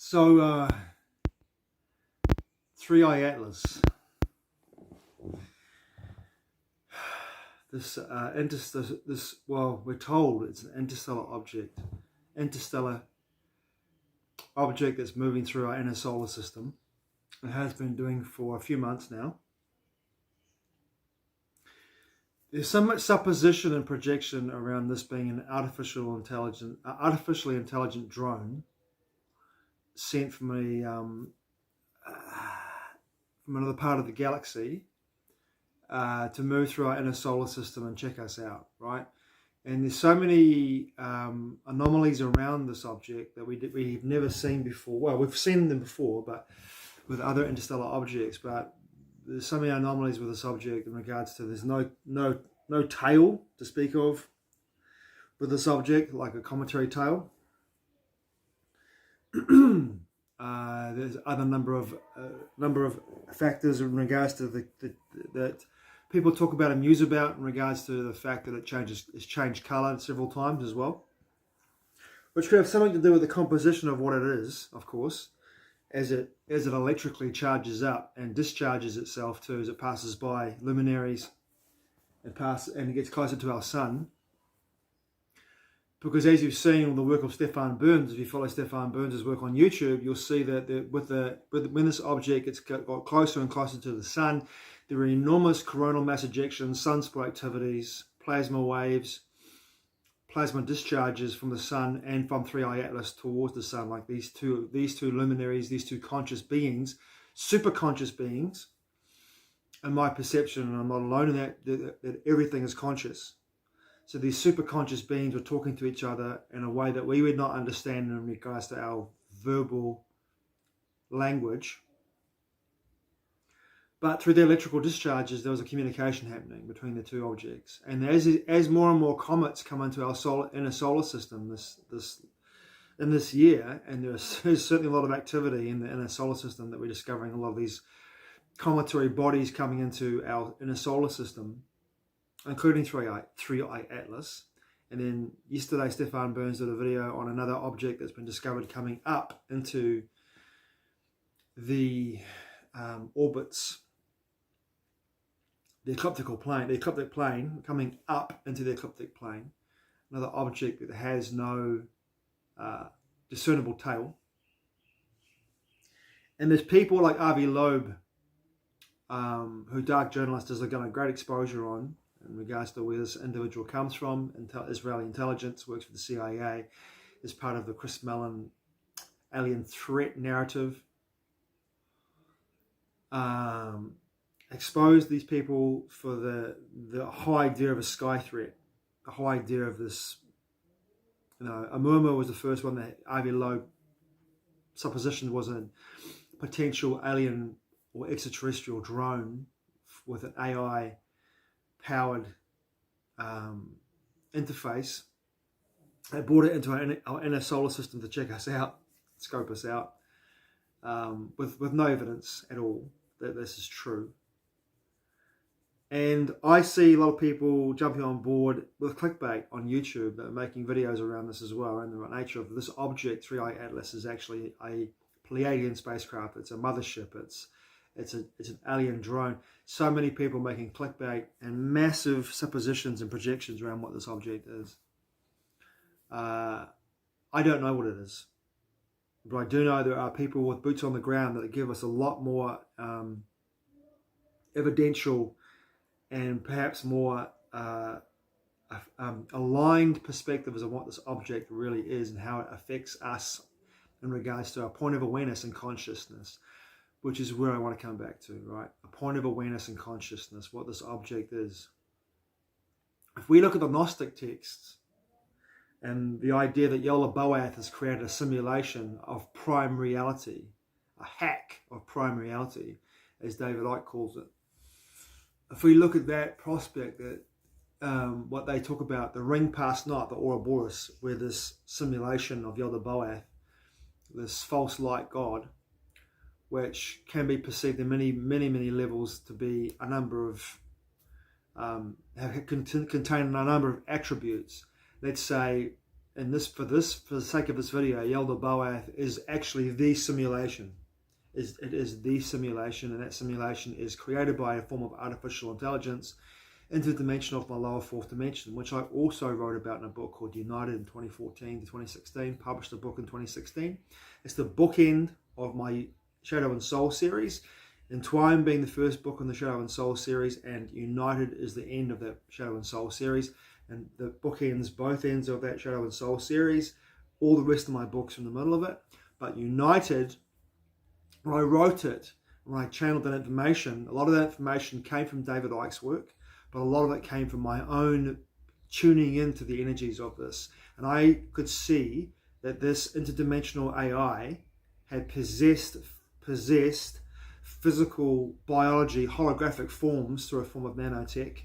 So, 3IATLAS. Well, we're told it's an interstellar object that's moving through our inner solar system. It has been doing for a few months now. There's so much supposition and projection around this being an artificially intelligent drone sent from another part of the galaxy to move through our inner solar system and check us out, right? And there's so many anomalies around this object that we've never seen before. Well, we've seen them before, but with other interstellar objects. But there's so many anomalies with this object in regards to there's no tail to speak of with this object, like a cometary tail. There's other number of factors in regards to that people talk about and muse about in regards to the fact that it's changed colour several times as well, which could have something to do with the composition of what it is, of course, as it electrically charges up and discharges itself too as it passes by luminaries and it gets closer to our sun. Because as you've seen all the work of Stefan Burns, if you follow Stefan Burns' work on YouTube, you'll see that when this object gets got closer and closer to the sun, there are enormous coronal mass ejections, sunspot activities, plasma waves, plasma discharges from the sun and from 3IATLAS towards the sun, like these two luminaries, these two conscious beings, super conscious beings. In my perception, and I'm not alone in that everything is conscious. So these super conscious beings were talking to each other in a way that we would not understand in regards to our verbal language. But through the electrical discharges, there was a communication happening between the two objects. And as more and more comets come into our inner solar system in this year, and there's certainly a lot of activity in the inner solar system that we're discovering, a lot of these cometary bodies coming into our inner solar system, including 3IATLAS. And then yesterday, Stefan Burns did a video on another object that's been discovered coming up into the orbits, the ecliptic plane, coming up into the ecliptic plane. Another object that has no discernible tail. And there's people like Avi Loeb, who Dark Journalist has got a great exposure on, in regards to where this individual comes from. Israeli intelligence, works for the CIA, is part of the Chris Mellon alien threat narrative. Exposed these people for the whole idea of a sky threat, the whole idea of this. Oumuamua was the first one that Ivy Loeb supposition was a potential alien or extraterrestrial drone with an AI powered interface. They brought it into our inner solar system to check us out, scope us out, with no evidence at all that this is true. And I see a lot of people jumping on board with clickbait on YouTube that are making videos around this as well. And the nature of this object, 3IATLAS, is actually a Pleiadian spacecraft. It's a mothership. It's an alien drone. So many people making clickbait and massive suppositions and projections around what this object is. I don't know what it is, but I do know there are people with boots on the ground that give us a lot more evidential and perhaps more aligned perspectives of what this object really is and how it affects us in regards to our point of awareness and consciousness, which is where I want to come back to, right? A point of awareness and consciousness, what this object is. If we look at the Gnostic texts and the idea that Ohoakebooks has created a simulation of prime reality, a hack of prime reality, as David Icke calls it. If we look at that prospect, that what they talk about, the ring past night, the Ouroboros, where this simulation of Ohoakebooks, this false light god, which can be perceived in many, many, many levels to be a number of, contain a number of attributes. Let's say and for the sake of this video, Yaldabaoth is actually the simulation. It is the simulation, and that simulation is created by a form of artificial intelligence, interdimensional from a lower fourth dimension, which I also wrote about in a book called United in 2014 to 2016, published a book in 2016. It's the bookend of my Shadow and Soul series, Entwine being the first book in the Shadow and Soul series, and United is the end of that Shadow and Soul series. And the book ends both ends of that Shadow and Soul series. All the rest of my books are in the middle of it. But United, when I wrote it, when I channeled that information, a lot of that information came from David Icke's work, but a lot of it came from my own tuning into the energies of this. And I could see that this interdimensional AI had possessed physical biology, holographic forms through a form of nanotech.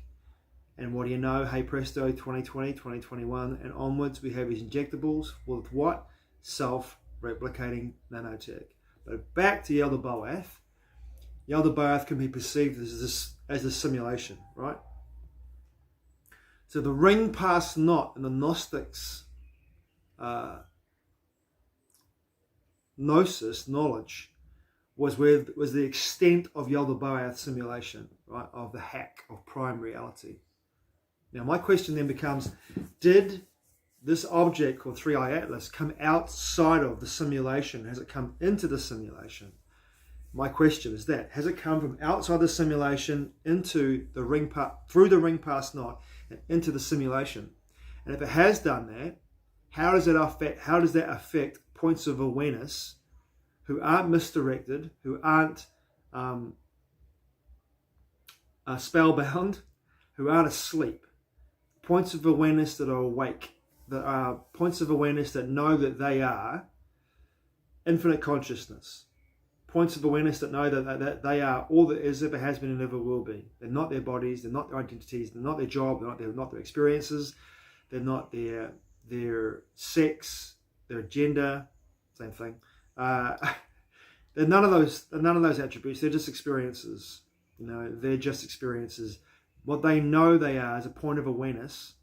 And what do you know? Hey presto, 2020, 2021 and onwards, we have these injectables with what? Self-replicating nanotech. But back to Yaldabaoth. Yaldabaoth can be perceived as a simulation, right? So the ring past not in the Gnostics' gnosis, knowledge, was the extent of Yaldabaoth's simulation, right? Of the hack of prime reality. Now, my question then becomes, did this object called 3IATLAS come outside of the simulation? Has it come into the simulation? My question is that. Has it come from outside the simulation into the through the ring past not and into the simulation? And if it has done that, how does that affect points of awareness who aren't misdirected, who aren't spellbound, who aren't asleep? Points of awareness that are awake, that are points of awareness that know that they are infinite consciousness. Points of awareness that know that they are all that is, ever has been, and ever will be. They're not their bodies, they're not their identities, they're not their job, they're not their experiences, they're not their sex, their gender, same thing. They're none of those attributes. They're just experiences. You know, they're just experiences. What they know they are is a point of awareness.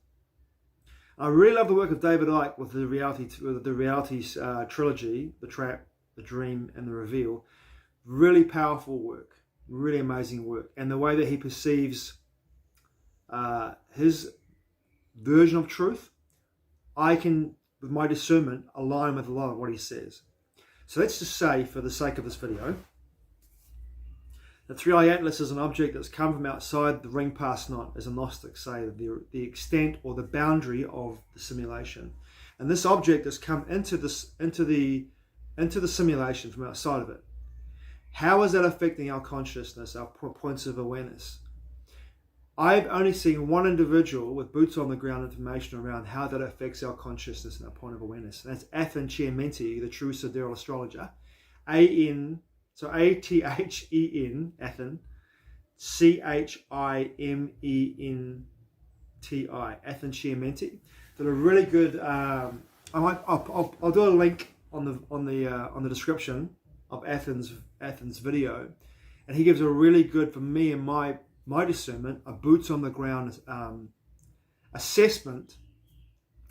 I really love the work of David Icke with the reality trilogy, The Trap, The Dream, and The Reveal. Really powerful work, really amazing work, and the way that he perceives his version of truth, I can, with my discernment, align with a lot of what he says. So let's just say, for the sake of this video, that 3IATLAS is an object that's come from outside the ring past not, as Gnostics say, the extent or the boundary of the simulation. And this object has come into the simulation from outside of it. How is that affecting our consciousness, our points of awareness? I've only seen one individual with boots on the ground information around how that affects our consciousness and our point of awareness. And that's Athen Chiamenti, the true sidereal astrologer. A-T-H-E-N, Athen, C-H-I-M-E-N-T-I, Athen Chiamenti. Did a really good. I'll do a link on the description of Athen's video, and he gives a really good, for me and my discernment, a boots on the ground assessment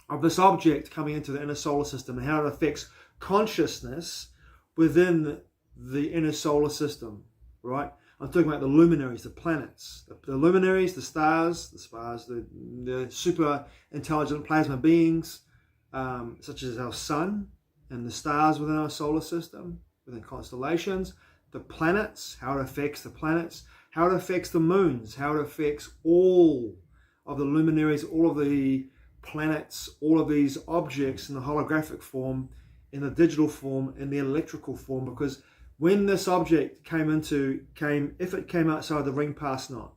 of this object coming into the inner solar system and how it affects consciousness within the inner solar system, right? I'm talking about the luminaries, the planets, the luminaries, the stars, the super intelligent plasma beings, such as our sun and the stars within our solar system, within constellations, the planets, how it affects the planets, how it affects the moons, how it affects all of the luminaries, all of the planets, all of these objects in the holographic form, in the digital form, in the electrical form, because when this object if it came outside the ring past not,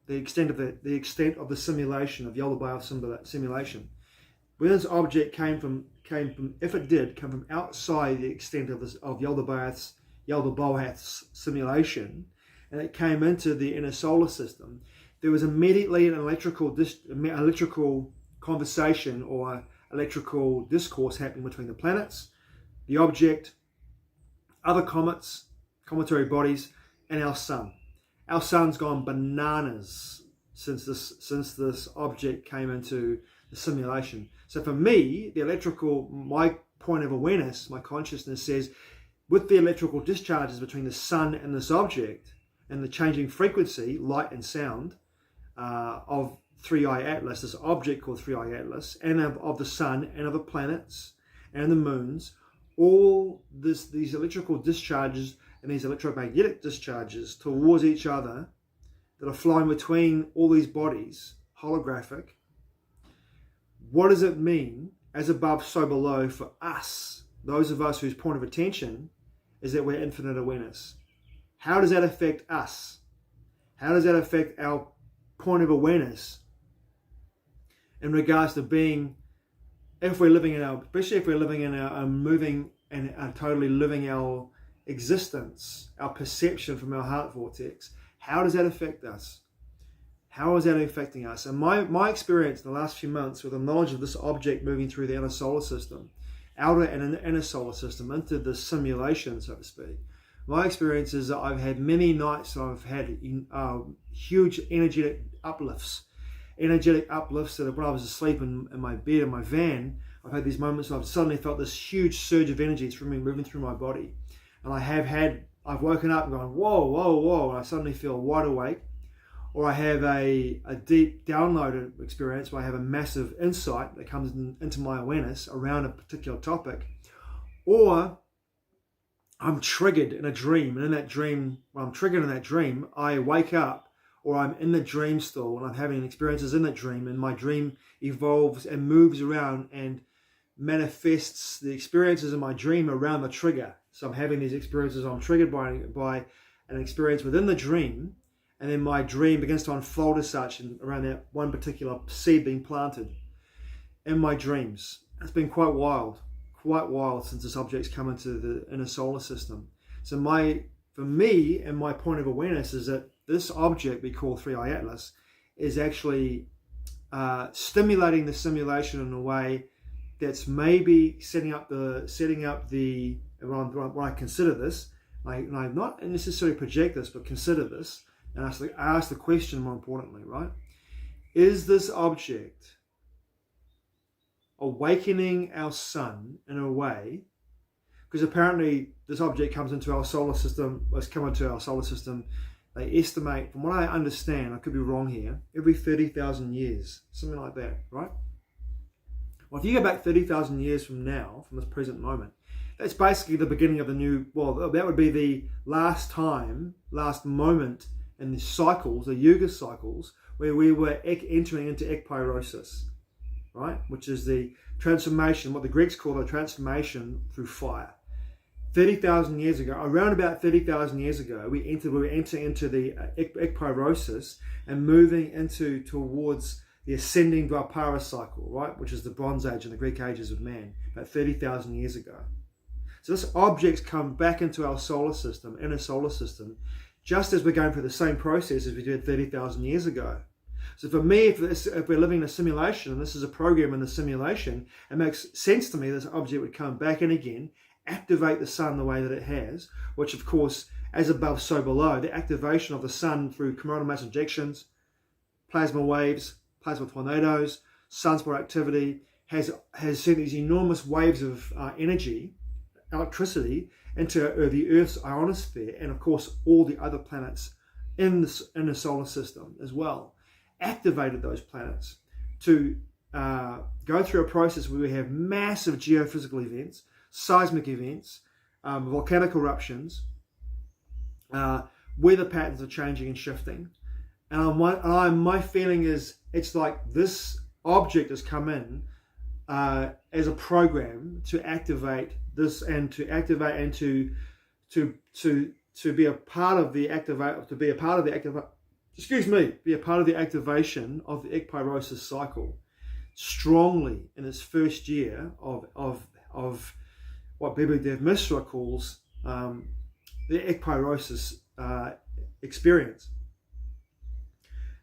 the extent of the simulation of Yaldabaoth simulation, when this object came from outside the extent of Yaldabaoth's simulation, and it came into the inner solar system, there was immediately an electrical conversation or electrical discourse happening between the planets, the object, other comets, cometary bodies, and our sun. Our sun's gone bananas since this object came into the simulation. So for me, my point of awareness, my consciousness says, with the electrical discharges between the sun and this object, and the changing frequency, light and sound, of 3IATLAS, this object called 3IATLAS, and of the sun and of the planets and the moons, all these electrical discharges and these electromagnetic discharges towards each other that are flowing between all these bodies, holographic. What does it mean, as above, so below, for us, those of us whose point of attention is that we're infinite awareness? How does that affect us? How does that affect our point of awareness in regards to being, especially if we're living in our moving and are totally living our existence, our perception from our heart vortex? How does that affect us? How is that affecting us? And my experience in the last few months with the knowledge of this object moving through the outer solar system, outer and inner solar system, into the simulation, so to speak, my experience is that I've had many nights I've had huge energetic uplifts that when I was asleep in my bed, in my van, I've had these moments where I've suddenly felt this huge surge of energy moving through my body. And I've woken up and gone, whoa, whoa, whoa, and I suddenly feel wide awake. Or I have a deep downloaded experience where I have a massive insight that comes into my awareness around a particular topic. Or I'm triggered in a dream, and when I'm triggered in that dream, I wake up, or I'm in the dream still, and I'm having experiences in that dream, and my dream evolves and moves around and manifests the experiences in my dream around the trigger. So I'm having these experiences, I'm triggered by an experience within the dream, and then my dream begins to unfold as such, and around that one particular seed being planted in my dreams. It's been quite wild since this object's come into the inner solar system. So for me, and my point of awareness is that this object we call 3IATLAS is actually stimulating the simulation in a way that's maybe setting up the when I consider this, and I not necessarily project this, but consider this, and ask the question more importantly, right? Is this object awakening our sun in a way? Because apparently this object comes into our solar system, they estimate, from what I understand, I could be wrong here, every 30,000 years, something like that, right? Well, if you go back 30,000 years from now, from this present moment, that's basically the beginning of that would be the last moment in the cycles, the yuga cycles, where we were entering into ekpyrosis, right? Which is the transformation, what the Greeks call the transformation through fire. 30,000 years ago, around about 30,000 years ago, we were entering into the ekpyrosis and moving towards the ascending Dwapara cycle, right? Which is the Bronze Age and the Greek ages of man, about 30,000 years ago. So this object's come back into our solar system, inner solar system, just as we're going through the same process as we did 30,000 years ago. So for me, if we're living in a simulation, and this is a program in the simulation, it makes sense to me this object would come back in again, activate the sun the way that it has, which of course, as above, so below, the activation of the sun through coronal mass ejections, plasma waves, plasma tornadoes, sunspot activity, has sent these enormous waves of energy, electricity, into the Earth's ionosphere, and of course all the other planets in the solar system as well. Activated those planets to go through a process where we have massive geophysical events, seismic events, volcanic eruptions, weather patterns are changing and shifting. And my feeling is it's like this object has come in as a program to activate this, and to be a part of the activation of the ekpyrosis cycle strongly in its first year of what Bibi-Dev Mishra calls the ekpyrosis experience.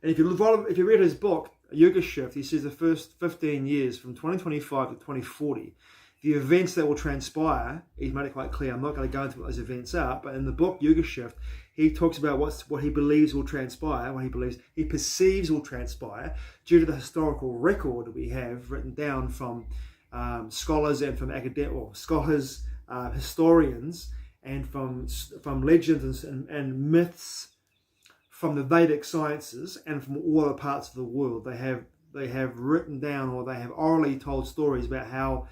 And if you read his book, Yuga Shift, he says the first 15 years, from 2025 to 2040, the events that will transpire, he's made it quite clear. I'm not going to go into what those events are, but in the book Yuga Shift, he talks about what he believes will transpire, what he perceives will transpire due to the historical record that we have written down from scholars and from scholars, historians, and from legends and myths, from the Vedic sciences, and from all other parts of the world. They have written down, or they have orally told stories about how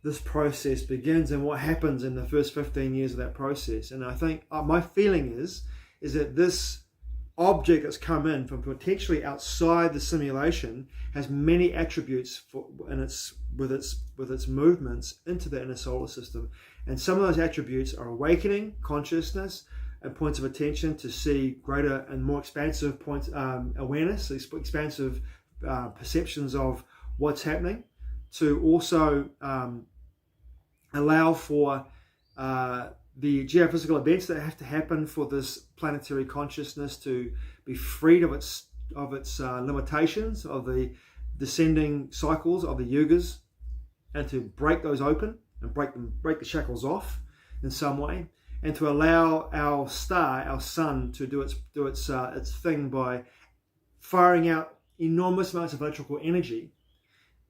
this process begins and what happens in the first 15 years of that process. And I think my feeling is that this object that's come in from potentially outside the simulation has many attributes with its movements into the inner solar system. And some of those attributes are awakening consciousness and points of attention to see greater and more expansive points, awareness, expansive perceptions of what's happening, to also allow for the geophysical events that have to happen for this planetary consciousness to be freed of its limitations, of the descending cycles of the yugas, and to break those open and break the shackles off in some way, and to allow our star, our sun, to do its thing by firing out enormous amounts of electrical energy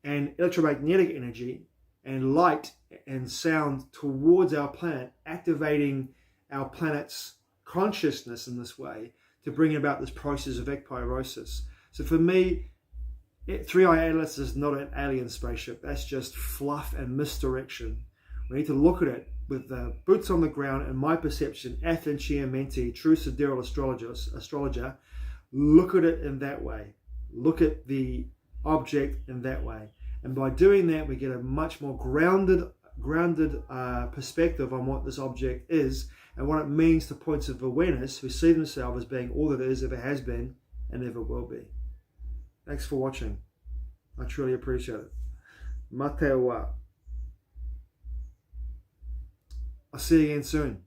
and electromagnetic energy and light and sound towards our planet, activating our planet's consciousness in this way to bring about this process of ekpyrosis. So for me, 3IATLAS is not an alien spaceship. That's just fluff and misdirection. We need to look at it with the boots on the ground, and my perception, Athenchia Menti, true sidereal astrologer, look at it in that way. Look at the object in that way. And by doing that, we get a much more grounded perspective on what this object is and what it means to points of awareness who see themselves as being all that is, ever has been, and ever will be. Thanks for watching. I truly appreciate it. Matewa. I'll see you again soon.